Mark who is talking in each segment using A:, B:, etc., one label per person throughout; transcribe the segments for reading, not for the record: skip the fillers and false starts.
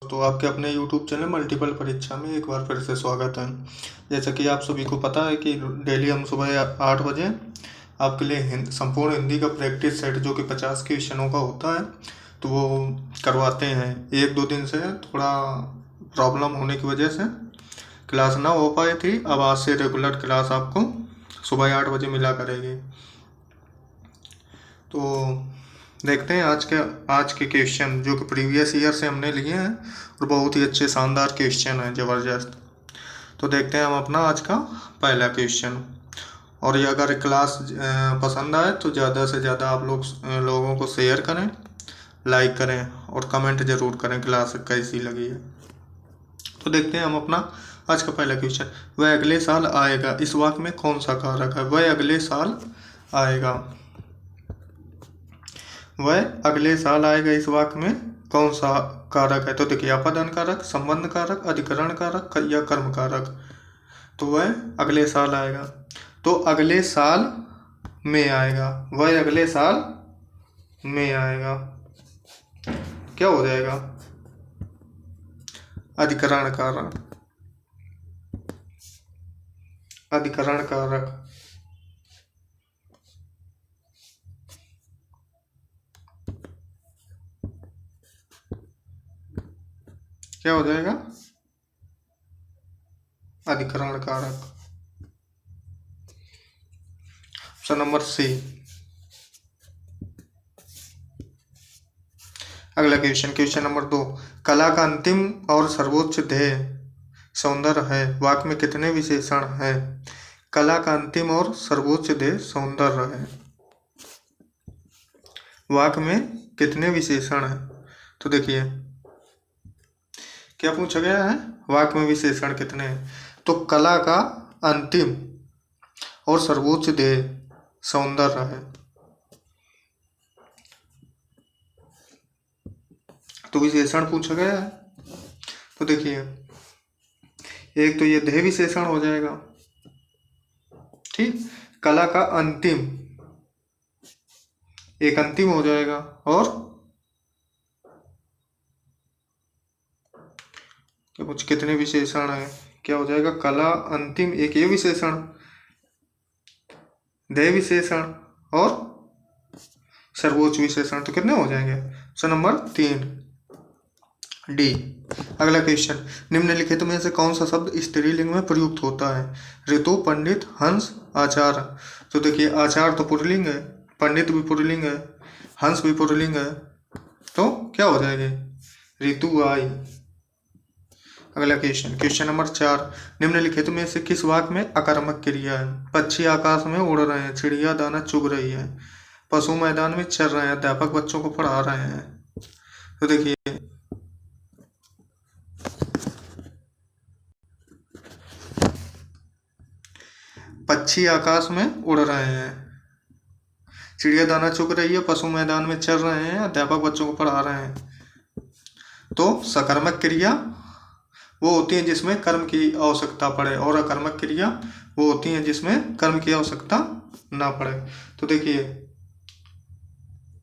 A: तो आपके अपने YouTube चैनल मल्टीपल परीक्षा में एक बार फिर से स्वागत है। जैसा कि आप सभी को पता है कि डेली हम सुबह 8 बजे आपके लिए संपूर्ण हिंदी का प्रैक्टिस सेट जो कि 50 क्वेश्चनों का होता है तो वो करवाते हैं। एक दो दिन से थोड़ा प्रॉब्लम होने की वजह से क्लास ना हो पाई थी। अब आज से रेगुलर क्लास आपको सुबह 8 बजे मिला करेगी। तो देखते हैं आज के क्वेश्चन जो कि प्रीवियस ईयर से हमने लिए हैं और बहुत ही अच्छे शानदार क्वेश्चन हैं, ज़बरदस्त। तो देखते हैं हम अपना आज का पहला क्वेश्चन। और ये अगर क्लास पसंद आए तो ज़्यादा से ज़्यादा आप लोगों को शेयर करें, लाइक करें और कमेंट ज़रूर करें क्लास कैसी लगी है। तो देखते हैं हम अपना आज का पहला क्वेश्चन। वह अगले साल आएगा, इस वाक्य में कौन सा कारक है? वह अगले साल आएगा, वह अगले साल आएगा, इस वाक्य में कौन सा कारक है? तो देखिए, अपदन कारक, संबंध कारक, अधिकरण कारक या कर्म कारक। तो वह अगले साल आएगा, तो अगले साल में आएगा, वह अगले साल में आएगा, क्या हो जाएगा? अधिकरण कारक, अधिकरण कारक। क्या हो जाएगा? अधिकरण कारक। Option number C. अगला क्वेश्चन नंबर 2। कला का अंतिम और सर्वोच्च ध्येय सौंदर्य है, वाक्य में कितने विशेषण हैं? कला का अंतिम और सर्वोच्च ध्येय सौंदर्य है, वाक्य में कितने विशेषण हैं? तो देखिए, क्या पूछा गया है? वाक्य में विशेषण कितने हैं? तो कला का अंतिम और सर्वोच्च ध्येय सौंदर्य है, तो विशेषण पूछा गया है। तो देखिए, एक तो ये ध्येय विशेषण हो जाएगा, ठीक। कला का अंतिम, एक अंतिम हो जाएगा, और क्या कुछ कितने विशेषण है? क्या हो जाएगा? कला अंतिम, एक ये विशेषण, ध्येय विशेषण और सर्वोच्च विशेषण, तो कितने हो जाएंगे? Option number 3 D. अगला क्वेश्चन। निम्नलिखित में से कौन सा शब्द स्त्रीलिंग में प्रयुक्त होता है? ऋतु, पंडित, हंस, आचार्य। तो देखिए, आचार्य तो पुल्लिंग है, पंडित भी पुल्लिंग है, हंस भी पुल्लिंग है, तो क्या हो जाएंगे? ऋतु आई। अगला क्वेश्चन नंबर 4। निम्नलिखित में से किस वाक्य में अकर्मक क्रिया है? पक्षी आकाश में उड़ रहे हैं, चिड़िया दाना चुग रही है, पशु मैदान में चल रहे हैं, अध्यापक बच्चों को पढ़ा रहे हैं। तो देखिए, पक्षी आकाश में उड़ रहे हैं, चिड़िया दाना चुग रही है, पशु मैदान में चल रहे हैं, अध्यापक बच्चों को पढ़ा रहे हैं। तो सकर्मक क्रिया वो होती है जिसमें कर्म की आवश्यकता पड़े, और अकर्मक क्रिया वो होती है जिसमें कर्म की आवश्यकता ना पड़े। तो देखिए,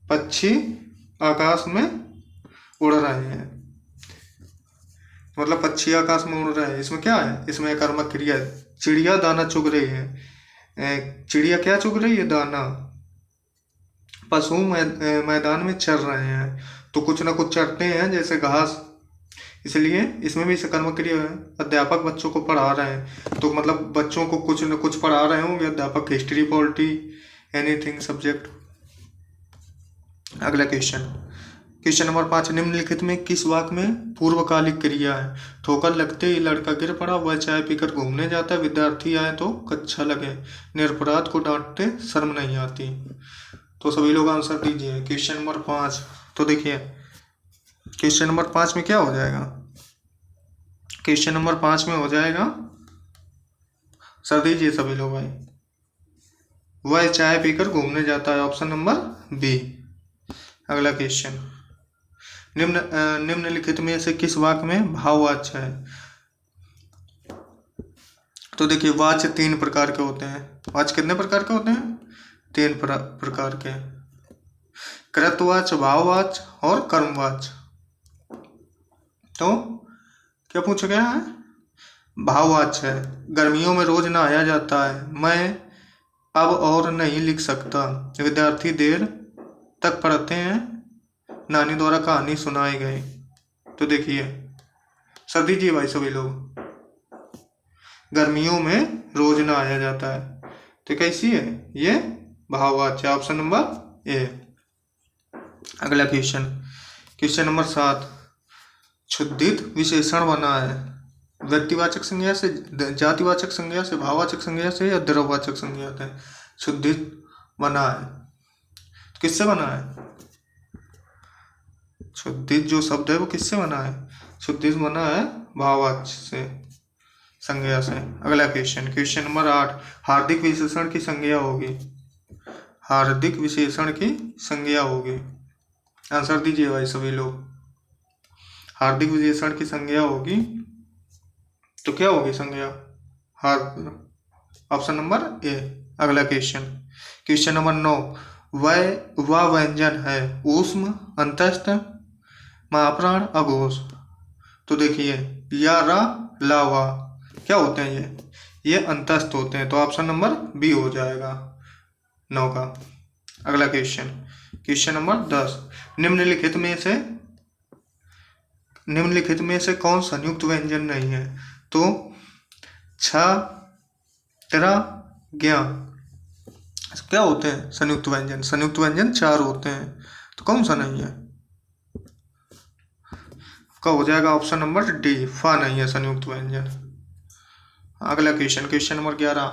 A: पक्षी आकाश में उड़ रहे हैं, मतलब पक्षी आकाश में उड़ रहे हैं, इसमें क्या है? इसमें अकर्मक क्रिया है। चिड़िया दाना चुग रही है, चिड़िया क्या चुग रही है? दाना। पशु मैदान में चर रहे हैं, तो कुछ ना कुछ चरते हैं, जैसे घास, इसलिए इसमें भी सकर्मक क्रिया है। अध्यापक बच्चों को पढ़ा रहे हैं, तो मतलब बच्चों को कुछ न कुछ पढ़ा रहे होंगे अध्यापक, हिस्ट्री, पॉलिटी, एनीथिंग सब्जेक्ट। अगला क्वेश्चन नंबर 5। निम्नलिखित में किस वाक्य में पूर्वकालिक क्रिया है? ठोकर लगते ही लड़का गिर पड़ा, वह चाय पीकर घूमने जाता है, विद्यार्थी आए तो कक्षा लगे, निरपराध को डांटते शर्म नहीं आती। तो सभी लोग आंसर दीजिए क्वेश्चन नंबर 5। तो देखिए, क्वेश्चन नंबर 5 में क्या हो जाएगा? क्वेश्चन नंबर 5 में हो जाएगा, सर दीजिए सभी लोग भाई, वह चाय पीकर घूमने जाता है, ऑप्शन नंबर बी। अगला क्वेश्चन। निम्नलिखित में से किस वाक्य में भाववाच्य है? तो देखिए, वाच्य 3 प्रकार के होते हैं। वाच्य कितने प्रकार के होते हैं? 3 प्रकार के। कृतवाच्य, भाववाच्य और कर्मवाच्य। तो क्या पूछा गया है? भाववाच्य है। गर्मियों में रोज नहाया जाता है। मैं अब और नहीं लिख सकता। विद्यार्थी देर तक पढ़ते हैं। नानी द्वारा कहानी सुनाई गई। तो देखिए सब दीजिए भाई सभी लोग। गर्मियों में रोज नहाया जाता है, तो कैसी है ये? भाववाच्य, ऑप्शन नंबर ए। अगला क्वेश्चन, क्वेश्चन नंबर 7। क्षुद्धित विशेषण बना है व्यक्तिवाचक संज्ञा से, जातिवाचक संज्ञा से, भाववाचक संज्ञा से या द्रव्यवाचक संज्ञा से? क्षुद्धित बना है, तो किससे बना है? क्षुद्धित जो शब्द है वो किससे बना है? क्षुद्धित बना है भाववाच्य से, संज्ञा से। अगला क्वेश्चन, क्वेश्चन नंबर 8। हार्दिक विशेषण की संज्ञा होगी। हार्दिक विशेषण की संज्ञा होगी। आंसर दीजिए भाई सभी लोग। हार्दिक विशेषण की संज्ञा होगी तो क्या होगी संज्ञा? Option number A. अगला क्वेश्चन, क्वेश्चन नंबर 9। वह व्यंजन है ऊष्म, अंतस्थ, महाप्राण, अघोष। तो देखिए या रा, ला, वा क्या होते हैं? ये अंतस्थ होते हैं, तो ऑप्शन नंबर बी हो जाएगा 9 का। अगला क्वेश्चन, क्वेश्चन नंबर 10। निम्नलिखित में से कौन संयुक्त व्यंजन नहीं है? तो छ, त्रा, ज्ञ क्या होते हैं संयुक्त व्यंजन? संयुक्त व्यंजन 4 होते हैं, तो कौन सा नहीं है? क्या हो जाएगा? ऑप्शन नंबर डी, फा नहीं है संयुक्त व्यंजन। अगला क्वेश्चन, क्वेश्चन नंबर 11।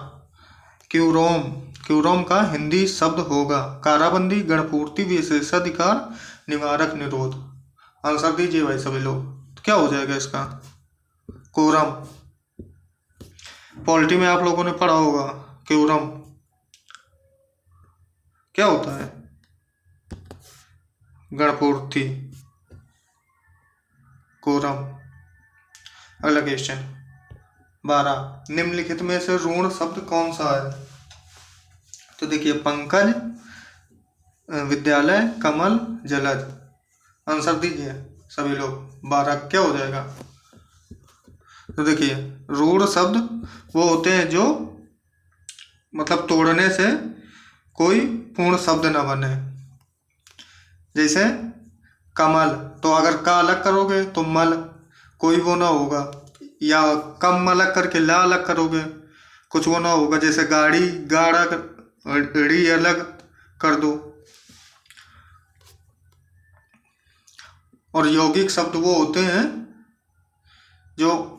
A: क्यूरोम, क्यूरोम का हिंदी शब्द होगा काराबंदी, गणपूर्ति, विशेषाधिकार, निवारक, निरोध। आंसर दीजिए भाई सभी लोग। तो क्या हो जाएगा इसका? कोरम। पॉलिटी में आप लोगों ने पढ़ा होगा क्यूरम क्या होता है? गणपूर्ति, कोरम। अगला क्वेश्चन 12। निम्नलिखित में से ऋण शब्द कौन सा है? तो देखिए पंकज, विद्यालय, कमल, जलज। आंसर दीजिए सभी लोग। 12 क्या हो जाएगा? तो देखिए ऋण शब्द वो होते हैं जो मतलब तोड़ने से कोई पूर्ण शब्द ना बने। जैसे कमल, तो अगर का अलग करोगे तो मल कोई वो ना होगा, या कम अलग करके ला अलग करोगे कुछ वो ना होगा। जैसे गाड़ी, गाड़ा ड़ी अलग कर दो। और यौगिक शब्द वो होते हैं जो,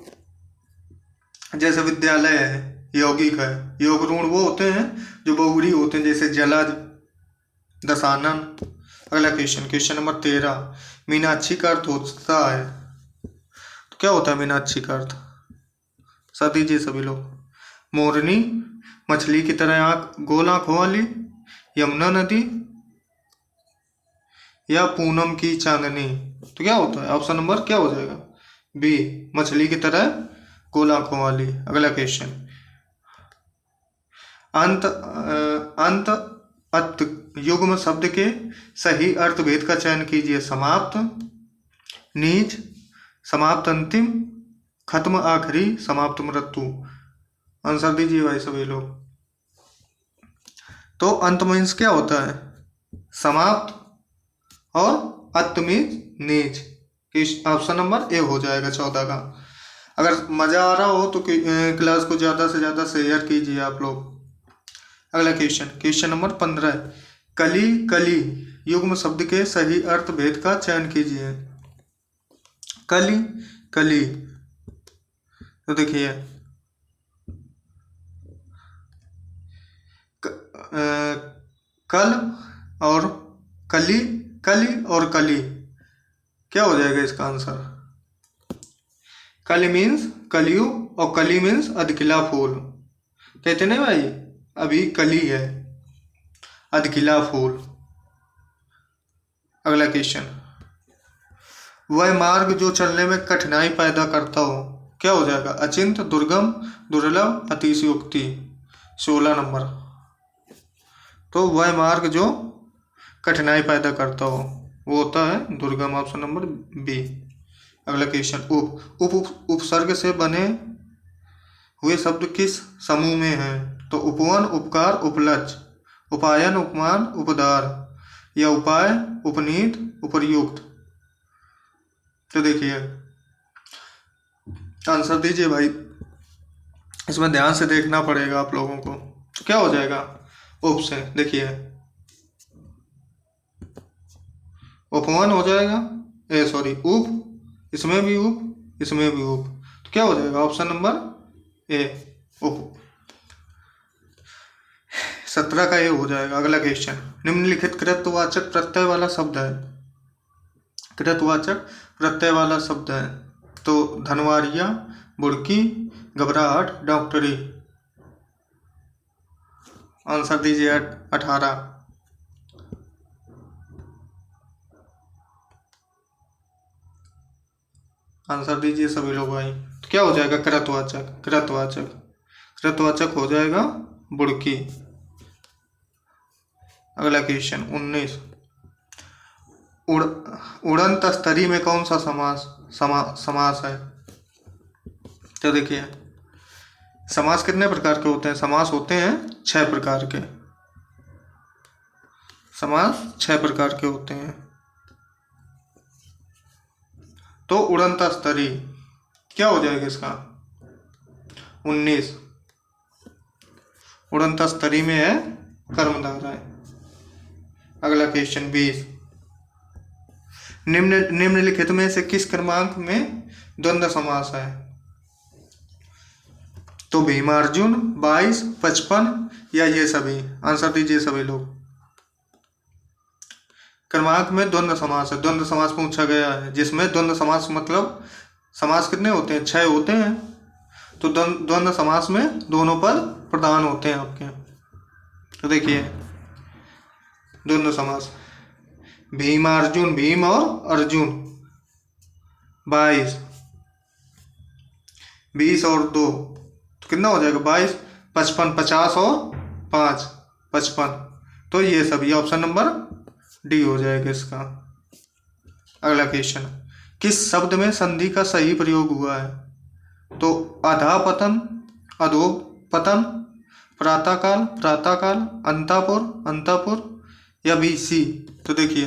A: जैसे विद्यालय है यौगिक है। योग ऋण वो होते हैं जो बहुरी होते हैं, जैसे जलज, दशानन। अगला क्वेश्चन, क्वेश्चन नंबर 13। मीनाक्षी का अर्थ होता है, तो क्या होता है मीनाक्षी का अर्थ? साथ दीजिए सभी लोग। मोरनी, मछली की तरह आंख, गोल आंखों वाली, यमुना नदी, या पूनम की चांदनी। तो क्या होता है? ऑप्शन नंबर क्या हो जाएगा? बी, मछली की तरह गोल आंखों वाली। अगला क्वेश्चन, अंत अंत अत युग्म शब्द के सही अर्थ भेद का चयन कीजिए। समाप्त, नीच, समाप्त अंतिम, खत्म आखिरी, समाप्त मृत्यु। आंसर दीजिए भाई सभी लोग। तो अंत मीन्स क्या होता है? समाप्त, और अत मीन्स नीच। ऑप्शन नंबर ए हो जाएगा 14 का। अगर मजा आ रहा हो तो क्लास को ज़्यादा से ज़्यादा शेयर कीजिए आप लोग। अगला क्वेश्चन, क्वेश्चन नंबर 15। कली, कली युग्म शब्द के सही अर्थ भेद का चयन कीजिए। कली, कली, तो देखिए कल और कली, कली और कली क्या हो जाएगा इसका आंसर? कली मीन्स कलयुग और कली मीन्स अधखिला फूल। कहते नहीं भाई अभी कली है, अधखिला फूल। अगला क्वेश्चन, वह मार्ग जो चलने में कठिनाई पैदा करता हो, क्या हो जाएगा? अचिंत, दुर्गम, दुर्लभ, अतिशयोक्ति। 16 नंबर। तो वह मार्ग जो कठिनाई पैदा करता हो वो होता है दुर्गम, ऑप्शन नंबर बी। अगला क्वेश्चन, उपसर्ग से बने हुए शब्द किस समूह में हैं? तो उपवन, उपकार, उपलक्ष्य, उपायन, उपमान, उपदार या उपाय, उपनीत, उपर्युक्त। तो देखिए आंसर दीजिए भाई, इसमें ध्यान से देखना पड़ेगा आप लोगों को। तो क्या हो जाएगा उप से? देखिए उपमान हो जाएगा, सॉरी उप, इसमें भी उप, इसमें भी उप, तो क्या हो जाएगा ऑप्शन नंबर ए उप। 17 का ये हो जाएगा। अगला क्वेश्चन, निम्नलिखित कृतवाचक प्रत्यय वाला शब्द है, कृतवाचक प्रत्यय वाला शब्द है। तो धनवारिया, बुड़की, घबराहट, डॉक्टरी। आंसर दीजिए 18। आंसर दीजिए सभी लोग भाई। तो क्या हो जाएगा कृतवाचक? कृतवाचक, कृतवाचक हो जाएगा बुड़की। अगला क्वेश्चन 19, उड़ंत स्तरी में कौन सा समास है? तो देखिए समास कितने प्रकार के होते हैं? समास होते हैं 6 प्रकार के, समास 6 प्रकार के होते हैं। तो उड़ंत स्तरी क्या हो जाएगा इसका? 19 उड़ंत स्तरी में है कर्मधारय। अगला क्वेश्चन 20, निम्नलिखित में से किस क्रमांक में द्वंद्व समास है? तो भीमार्जुन, 22, 55 या ये सभी। आंसर दीजिए सभी लोग। क्रमांक में द्वंद्व समास है, द्वंद्व समास पूछा गया है, जिसमें द्वंद्व समास मतलब समास कितने होते हैं? 6 होते हैं। तो द्वंद्व समास में दोनों पद प्रधान होते हैं आपके। तो देखिए द्वंद्व समास, भीमार्जुन, भीम और अर्जुन, 22, 20 और 2, तो कितना हो जाएगा 22, 55, 50 और 5, 55। तो ये सभी ऑप्शन नंबर डी हो जाएगा इसका। अगला क्वेश्चन, किस शब्द में संधि का सही प्रयोग हुआ है? तो अधापतन, अधोपतन, प्रातःकाल, प्रातःकाल, अंतापुर, अंतापुर या बीसी। तो देखिए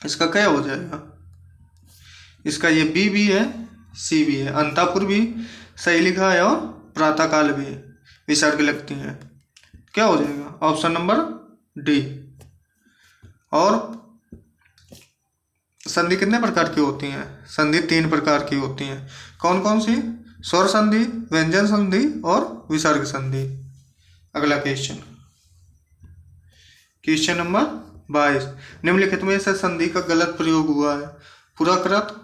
A: इसका क्या हो जाएगा? इसका ये बी भी है, सी भी है, अंतापुर भी सही लिखा है और प्रातःकाल भी विसर्ग लगती है। क्या हो जाएगा ऑप्शन नंबर डी। और संधि कितने प्रकार की होती हैं? संधि 3 प्रकार की होती हैं। कौन कौन सी? स्वर संधि, व्यंजन संधि और विसर्ग संधि। अगला क्वेश्चन, क्वेश्चन नंबर 22, निम्नलिखित में से संधि का गलत प्रयोग हुआ है? पुरस्कृत,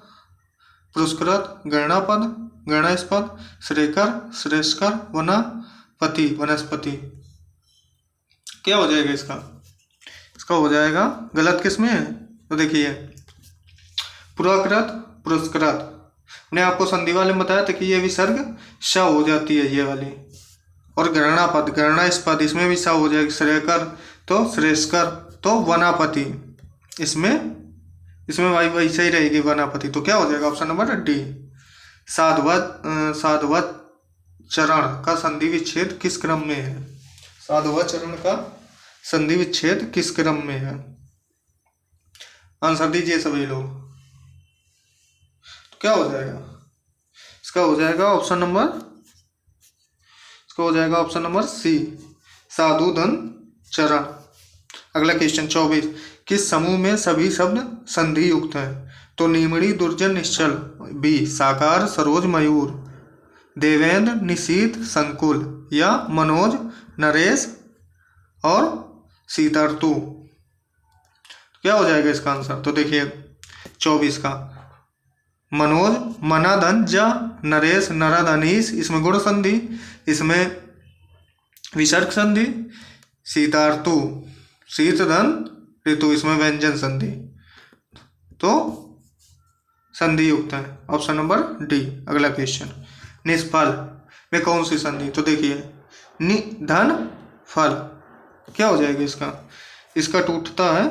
A: पुरस्कृत, गणनापद, गणस्पद, श्रेयकर, श्रेष्ठकर, वनपति, वनस्पति। क्या हो जाएगा इसका? इसका हो जाएगा गलत किस में है? तो देखिए पुरस्कृत, पुरस्कृत, मैंने आपको संधि वाले में बताया था कि ये विसर्ग श हो जाती है ये वाली। और गणनापद, गणनास्पद, इसमें भी स हो जाएगी। श्रेयकर तो श्रेष्ठकर, तो वनापति, इसमें वही सही रहेगी वनापति। तो क्या हो जाएगा ऑप्शन नंबर डी। साधुवत चरण का संधि विच्छेद किस क्रम में है? साधुवत चरण का संधि विच्छेद किस क्रम में है? आंसर दीजिए सभी लोग। तो क्या हो जाएगा? इसका हो जाएगा ऑप्शन नंबर सी, साधुधन चरण। अगला क्वेश्चन 24, किस समूह में सभी शब्द संधि युक्त हैं? तो नीमड़ी, दुर्जन, निश्चल, बी साकार, सरोज, मयूर, देवेंद्र, निशीथ, संकुल या मनोज, नरेश और सीतार्तु। क्या हो जाएगा इसका आंसर? तो देखिए 24 का मनोज, मनाधन, जा, नरेश, नरद, अनीस, इसमें गुण संधि, इसमें विसर्ग संधि, सीतार्तु, शीतधन, ऋतु, इसमें व्यंजन संधि। तो संधि युक्त है ऑप्शन नंबर डी। अगला क्वेश्चन, निष्फल में कौन सी संधि? तो देखिए निधन फल। क्या हो जाएगा इसका? इसका टूटता है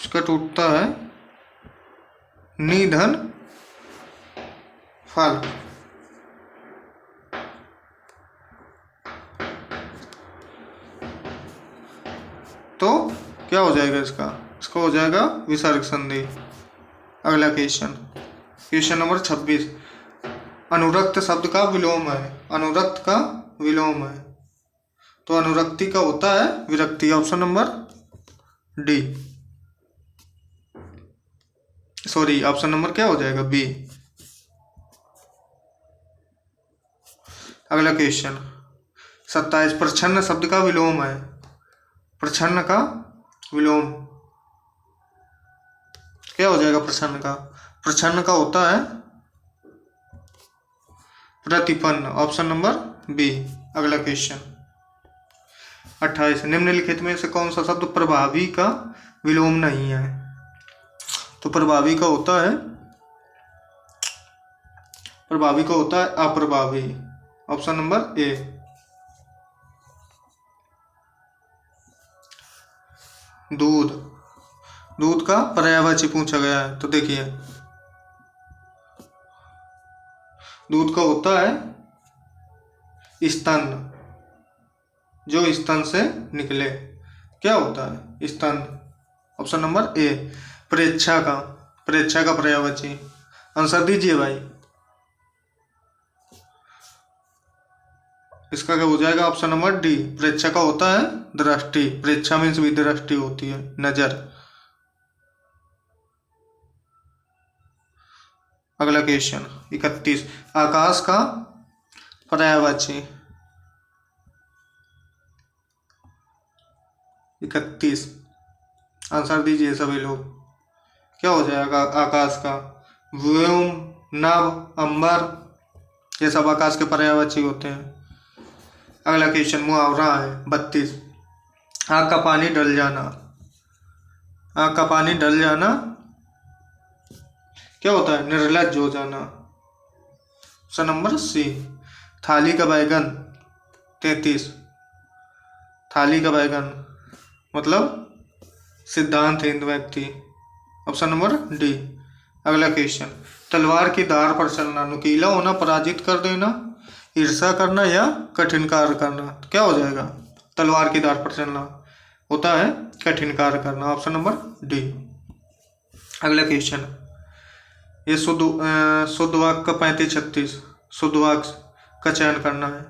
A: इसका टूटता है निधन फल। तो क्या हो जाएगा इसका? इसका हो जाएगा विसर्ग संधि। अगला क्वेश्चन, क्वेश्चन नंबर 26, अनुरक्त शब्द का विलोम है। अनुरक्त का विलोम है तो अनुरक्ति का होता है विरक्ति। Option number D, sorry option number क्या हो जाएगा? बी। अगला क्वेश्चन 27, प्रच्छन्न शब्द का विलोम है। प्रच्छन्न का विलोम क्या हो जाएगा? प्रच्छन्न का, प्रच्छन्न का होता है प्रतिपन्न। Option number B. अगला क्वेश्चन 28, निम्नलिखित में से कौन सा शब्द प्रभावी का विलोम नहीं है? तो प्रभावी का होता है, प्रभावी का होता है अप्रभावी। Option number A. दूध, दूध का पर्यायवाची पूछा गया है तो देखिए दूध का होता है स्तन, जो स्तन से निकले। क्या होता है? स्तन। Option number A. प्रेच्छा का, प्रेच्छा का पर्यायवाची आंसर दीजिए भाई। इसका क्या हो जाएगा? Option number D. प्रेच्छा का होता है दृष्टि। प्रेच्छा मीन्स भी दृष्टि होती है, नजर। अगला क्वेश्चन 31, आकाश का पर्यायवाची। 31 आंसर दीजिए सभी लोग। क्या हो जाएगा आकाश का? व्योम, नभ, अंबर, ये सब आकाश के पर्यायवाची होते हैं। अगला क्वेश्चन मुहावरा है 32, आँख का पानी डल जाना। आँख का पानी डल जाना क्या होता है? निर्लज्ज हो जाना। Option number C. थाली का बैगन 33, थाली का बैगन मतलब सिद्धांतहीन व्यक्ति। Option number D. अगला क्वेश्चन, तलवार की धार पर चलना, नुकीला होना, पराजित कर देना, ईर्ष्या करना या कठिन कार्य करना। क्या हो जाएगा? तलवार की धार पर चलना होता है कठिन कार्य करना। Option number D. अगला क्वेश्चन, ये शुद्ध वाक्य का 35-36 शुद्ध वाक्य का चयन करना है।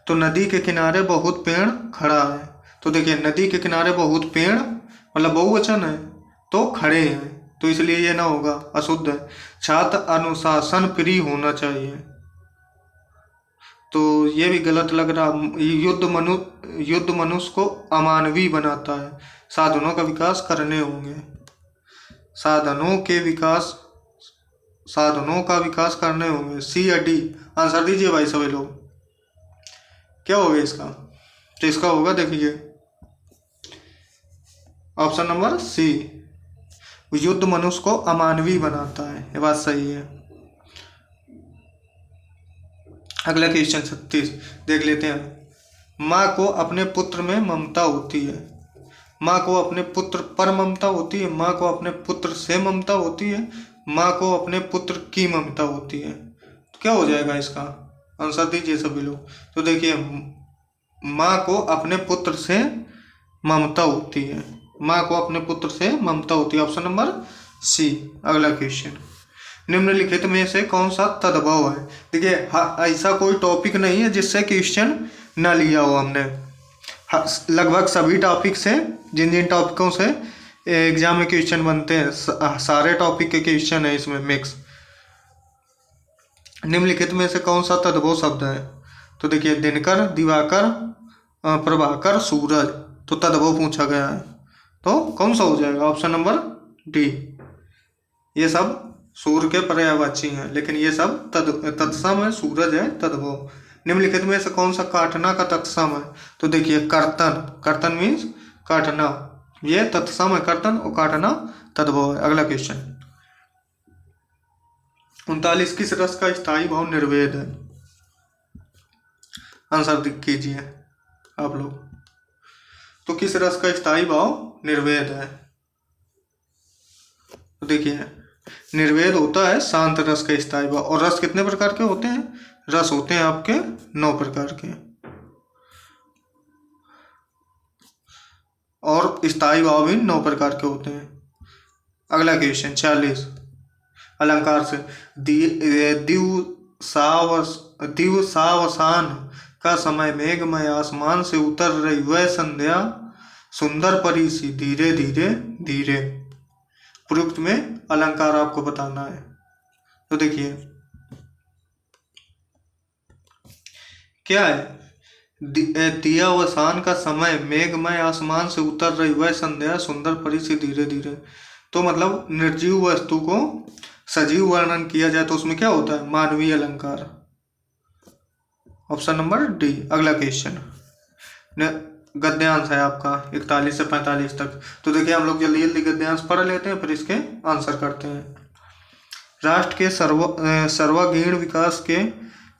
A: तो नदी के किनारे बहुत पेड़ खड़ा है। तो देखिए नदी के किनारे बहुत पेड़ मतलब बहुवचन है तो खड़े हैं, तो इसलिए ये ना होगा, अशुद्ध है। छात्र अनुशासन प्रिय होना चाहिए, तो ये भी गलत लग रहा। युद्ध मनुष्य को अमानवीय बनाता है। साधनों का विकास करने होंगे, साधनों का विकास करने होंगे। सी या डी? आंसर दीजिए भाई सभी लोग। क्या होगा इसका? तो इसका होगा देखिए ऑप्शन नंबर सी, युद्ध मनुष्य को अमानवीय बनाता है। ये बात सही है। अगला क्वेश्चन 36 देख लेते हैं। माँ को अपने पुत्र में ममता होती है। माँ को अपने पुत्र पर ममता होती है, माँ को अपने पुत्र से ममता होती है, माँ को अपने पुत्र की ममता होती है। तो क्या हो जाएगा इसका? आंसर दीजिए सभी लोग। तो देखिए माँ को अपने पुत्र से ममता होती है, माँ को अपने पुत्र से ममता होती है। Option number C. अगला क्वेश्चन, निम्नलिखित में से कौन सा तद्भव है? देखिए ऐसा कोई टॉपिक नहीं है जिससे क्वेश्चन ना लिया हो हमने। लगभग सभी टॉपिक से, जिन जिन टॉपिकों से एग्जाम में क्वेश्चन बनते हैं, सारे टॉपिक के क्वेश्चन है इसमें मिक्स। निम्नलिखित में से कौन सा तद्भव शब्द है? तो देखिए दिनकर, दिवाकर, प्रभाकर, सूरज। तो तद्भव पूछा गया है तो कौन सा हो जाएगा? Option number D. ये सब सूर्य के पर्यायवाची हैं, लेकिन ये सब तत्सम है। सूरज है तद्भव। निम्नलिखित में से कौन सा काटना का तत्सम है? तो देखिए कर्तन, कर्तन मीन्स काटना, ये तत्सम है कर्तन, और काटना तद्भव है। अगला क्वेश्चन 39, किस रस का स्थायी भाव निर्वेद है? आंसर कीजिए आप लोग। तो किस रस का स्थायी भाव निर्वेद है? तो देखिए, निर्वेद होता है शांत रस का स्थायी भाव। और रस कितने प्रकार के होते हैं? रस होते हैं आपके 9 प्रकार के। और स्थायी भाव भी 9 प्रकार के होते हैं। अगला क्वेश्चन 40 अलंकार से। दिवसावसान का समय, मेघमय आसमान से उतर रही वह संध्या, सुंदर परी सी धीरे धीरे धीरे। प्रयुक्त में अलंकार आपको बताना है। तो देखिए क्या है? दियावसान का समय, मेघमय आसमान से उतर रही वह संध्या, सुंदर परी सी धीरे धीरे। तो मतलब निर्जीव वस्तु को सजीव वर्णन किया जाए तो उसमें क्या होता है? मानवीय अलंकार। Option number D. अगला क्वेश्चन गद्यांश है आपका 41 से 45 तक। तो देखिए हम लोग जल्दी जल्दी गद्यांश पढ़ लेते हैं, फिर इसके आंसर करते हैं। राष्ट्र के सर्वांगीण विकास के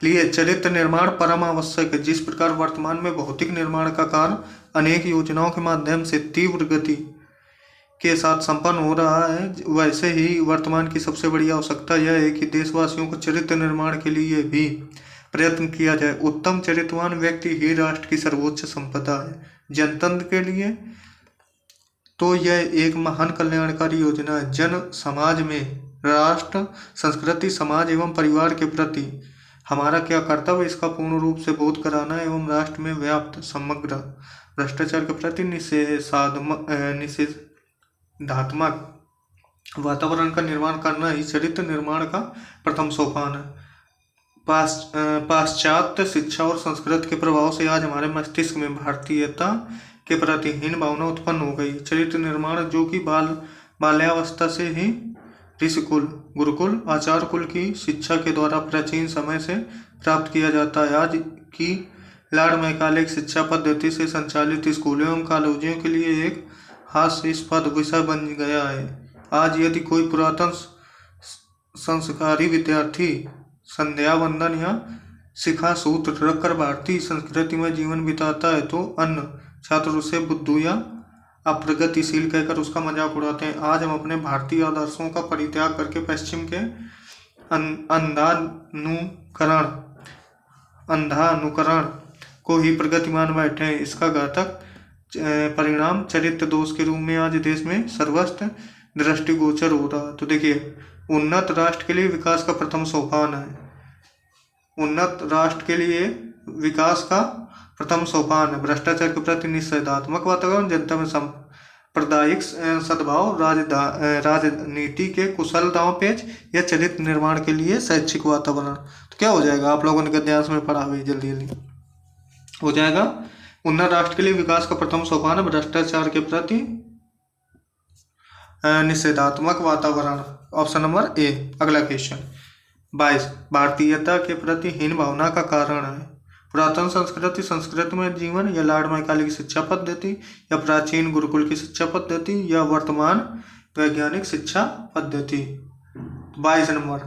A: लिए चरित्र निर्माण परम आवश्यक है। जिस प्रकार वर्तमान में भौतिक निर्माण का कार्य अनेक योजनाओं के माध्यम से तीव्र गति के साथ संपन्न हो रहा है, वैसे ही वर्तमान की सबसे बड़ी आवश्यकता यह है कि देशवासियों को चरित्र निर्माण के लिए भी प्रयत्न किया जाए। उत्तम चरित्रवान व्यक्ति ही राष्ट्र की सर्वोच्च संपदा है। जनतंत्र के लिए तो यह एक महान कल्याणकारी योजना है। जन समाज में राष्ट्र, संस्कृति, समाज एवं परिवार के प्रति हमारा क्या कर्तव्य, इसका पूर्ण रूप से बोध कराना एवं राष्ट्र में व्याप्त समग्र भ्रष्टाचार के प्रति निषेधात्मक वातावरण का निर्माण करना ही चरित्र निर्माण का प्रथम सोपान है। पाश्चात्य शिक्षा और संस्कृति के प्रभाव से आज हमारे मस्तिष्क में भारतीयता के प्रति हीन भावना उत्पन्न हो गई। चरित्र निर्माण जो कि बाल्यावस्था से ही ऋषिकुल, गुरुकुल, आचार कुल की शिक्षा के द्वारा प्राचीन समय से प्राप्त किया जाता है, आज की लार्ड मैकाले शिक्षा पद्धति से संचालित स्कूलों एवं कॉलेजों के लिए एक हास्यास्पद विषय बन गया है। आज यदि कोई पुरातन संस्कारी विद्यार्थी संध्या वंदन या शिखा सूत्र रखकर भारतीय संस्कृति में जीवन बिताता है तो अन्य छात्र उसे बुद्धू या अप्रगतिशील कहकर उसका मजाक उड़ाते हैं। आज हम अपने भारतीय आदर्शों का परित्याग करके पश्चिम के अंधानुकरण को ही प्रगति मान बैठे हैं। इसका घातक परिणाम चरित्र दोष के रूप में आज देश में सर्वत्र दृष्टिगोचर हो रहा। तो देखिए, उन्नत राष्ट्र के लिए विकास का प्रथम सोपान है। उन्नत राष्ट्र के लिए विकास का प्रथम सोपान है भ्रष्टाचार के प्रति निषेधात्मक वातावरण, जनता में सांप्रदायिक सद्भाव, राजनीति के कुशल दांवपेच या चरित्र निर्माण के लिए शैक्षिक वातावरण। तो क्या हो जाएगा? आप लोगों ने गद्यांश में पढ़ा हुई, जल्दी जल्दी हो जाएगा। उन्नत राष्ट्र के लिए विकास का प्रथम सोपान है भ्रष्टाचार के प्रति निषेधात्मक वातावरण। Option number A. अगला क्वेश्चन 22 भारतीयता के प्रति हीन भावना का कारण है। पुरातन संस्कृति में जीवन या लार्ड मैकाले की शिक्षा पद्धति या प्राचीन गुरुकुल की शिक्षा पद्धति या वर्तमान वैज्ञानिक शिक्षा पद्धति। 22 नंबर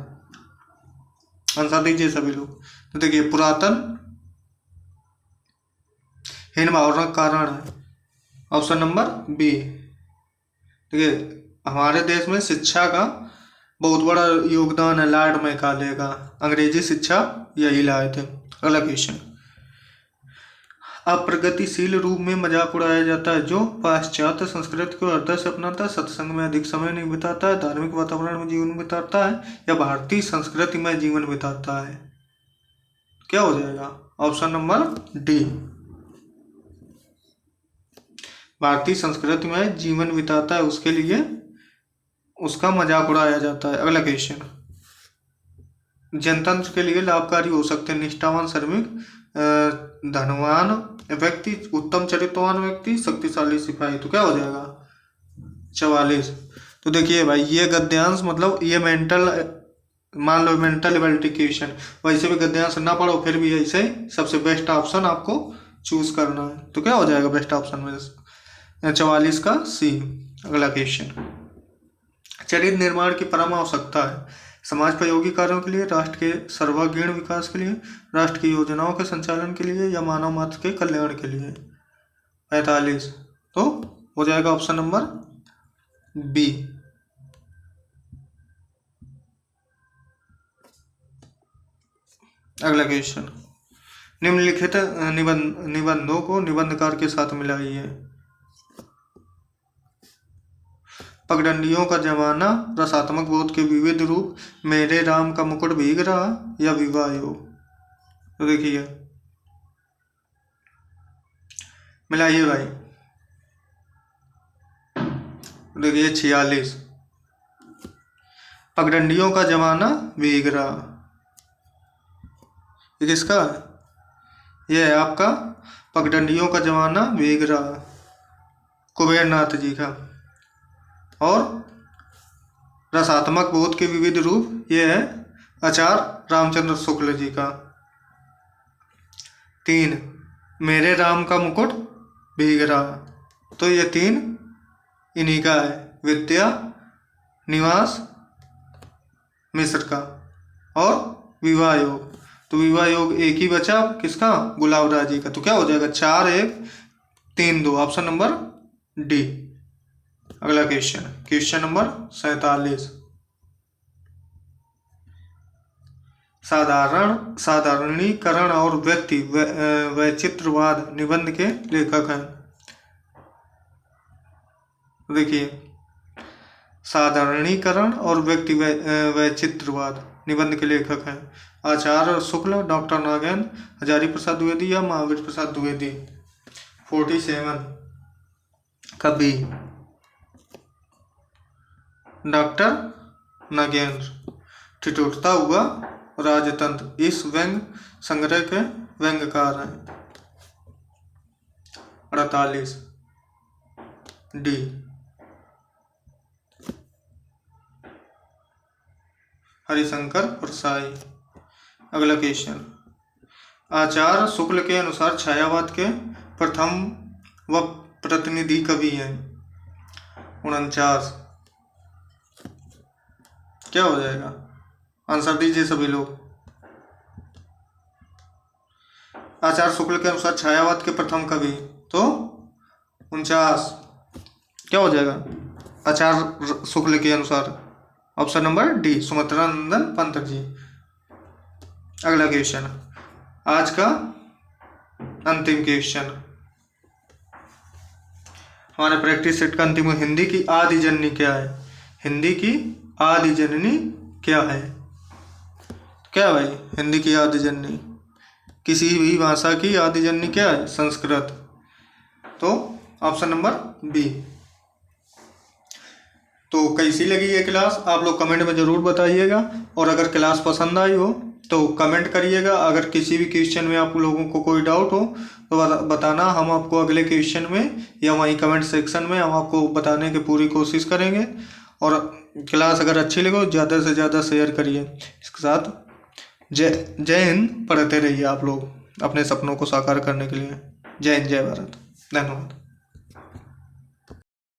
A: आंसर दीजिए सभी लोग। तो देखिए, पुरातन हीन भावना का कारण है। Option number B. देखिए, हमारे देश में शिक्षा का बहुत बड़ा योगदान है लॉर्ड मैकाले का। अंग्रेजी शिक्षा यही लाए थे। अगला क्वेश्चन अप्रगतिशील रूप में मजाक उड़ाया जाता है जो पाश्चात्य संस्कृति को हृदय से अपनाता है, सत्संग में अधिक समय नहीं बिताता है, धार्मिक वातावरण में जीवन बिताता है या भारतीय संस्कृति में जीवन बिताता है। क्या हो जाएगा? Option number D. भारतीय संस्कृति में जीवन बिताता है, उसके लिए उसका मजाक उड़ाया जाता है। अगला क्वेश्चन जनतंत्र के लिए लाभकारी हो सकते हैं निष्ठावान श्रमिक, धनवान व्यक्ति, उत्तम चरित्रवान व्यक्ति, शक्तिशाली सिपाही। तो क्या हो जाएगा? 44। तो देखिए भाई, ये गद्यांश मतलब ये मेंटल, मान लो मेंटल एबिलिटी क्वेश्चन, वैसे भी गद्यांश ना पढ़ो फिर भी ऐसे सबसे बेस्ट ऑप्शन आपको चूज करना है। तो क्या हो जाएगा बेस्ट ऑप्शन में? 44 का सी। अगला क्वेश्चन चरित्र निर्माण की परम आवश्यकता है समाज उपयोगी कार्यों के लिए, राष्ट्र के सर्वांगीण विकास के लिए, राष्ट्र की योजनाओं के संचालन के लिए या मानव मात्र के कल्याण के लिए। 45। तो हो जाएगा ऑप्शन नंबर बी। अगला क्वेश्चन, निम्नलिखित निबंधों को निबंधकार के साथ मिलाइए। पगडंडियों का जमाना, रसात्मक बोध के विविध रूप, मेरे राम का मुकुट भीग रहा या विवाह योग। तो देखिए मिलाइए भाई। देखिए 46, पगडंडियों का जमाना भीग रहा, ये किसका है? ये है आपका पगडंडियों का जमाना भीग रहा, कुबेरनाथ जी का। और रसात्मक बोध के विविध रूप, ये है आचार्य रामचंद्र शुक्ल जी का। 3, मेरे राम का मुकुट भीग रहा, तो ये 3 इन्हीं का है, विद्या निवास मिश्र का। और विवाह योग, तो विवाह योग एक ही बचा, किसका? गुलाब राय जी का। तो क्या हो जाएगा? 4, 1, 3, 2, ऑप्शन नंबर डी। अगला क्वेश्चन, क्वेश्चन नंबर 47, साधारणीकरण और व्यक्ति वैचित्रवाद निबंध के लेखक हैं। देखिए साधारणीकरण और व्यक्ति वैचित्रवाद निबंध के लेखक हैं आचार्य शुक्ल, डॉक्टर नागेंद्र, हजारी प्रसाद द्विवेदी या महावीर प्रसाद द्विवेदी। 47 कवि डॉक्टर नागेंद्र। ठिठुरता हुआ राजतंत्र इस व्यंग संग्रह के व्यंग्यकार हैं। 48 डी। हरिशंकर परसाई। अगला क्वेश्चन, आचार्य शुक्ल के अनुसार छायावाद के प्रथम व प्रतिनिधि कवि हैं। 49 क्या हो जाएगा? आंसर दीजिए सभी लोग। आचार्य शुक्ल के अनुसार छायावाद के प्रथम कवि, तो 49 क्या हो जाएगा? आचार्य शुक्ल के अनुसार option number D, Sumitranandan Pant ji. अगला क्वेश्चन, आज का अंतिम क्वेश्चन हमारे प्रैक्टिस सेट का अंतिम, हिंदी की आदि जननी क्या है? हिंदी की आदि जननी क्या है? क्या है भाई हिंदी की आदि जननी? किसी भी भाषा की आदि जननी क्या है? संस्कृत। तो ऑप्शन नंबर बी। तो कैसी लगी ये क्लास आप लोग कमेंट में ज़रूर बताइएगा, और अगर क्लास पसंद आई हो तो कमेंट करिएगा। अगर किसी भी क्वेश्चन में आप लोगों को कोई डाउट हो तो बताना, हम आपको अगले क्वेश्चन में या वहीं कमेंट सेक्शन में हम आपको बताने की पूरी कोशिश करेंगे। और क्लास अगर अच्छी लगे ज़्यादा से ज़्यादा शेयर करिए। इसके साथ जय हिंद, पढ़ते रहिए आप लोग अपने सपनों को साकार करने के लिए। जय हिंद, जय भारत, धन्यवाद।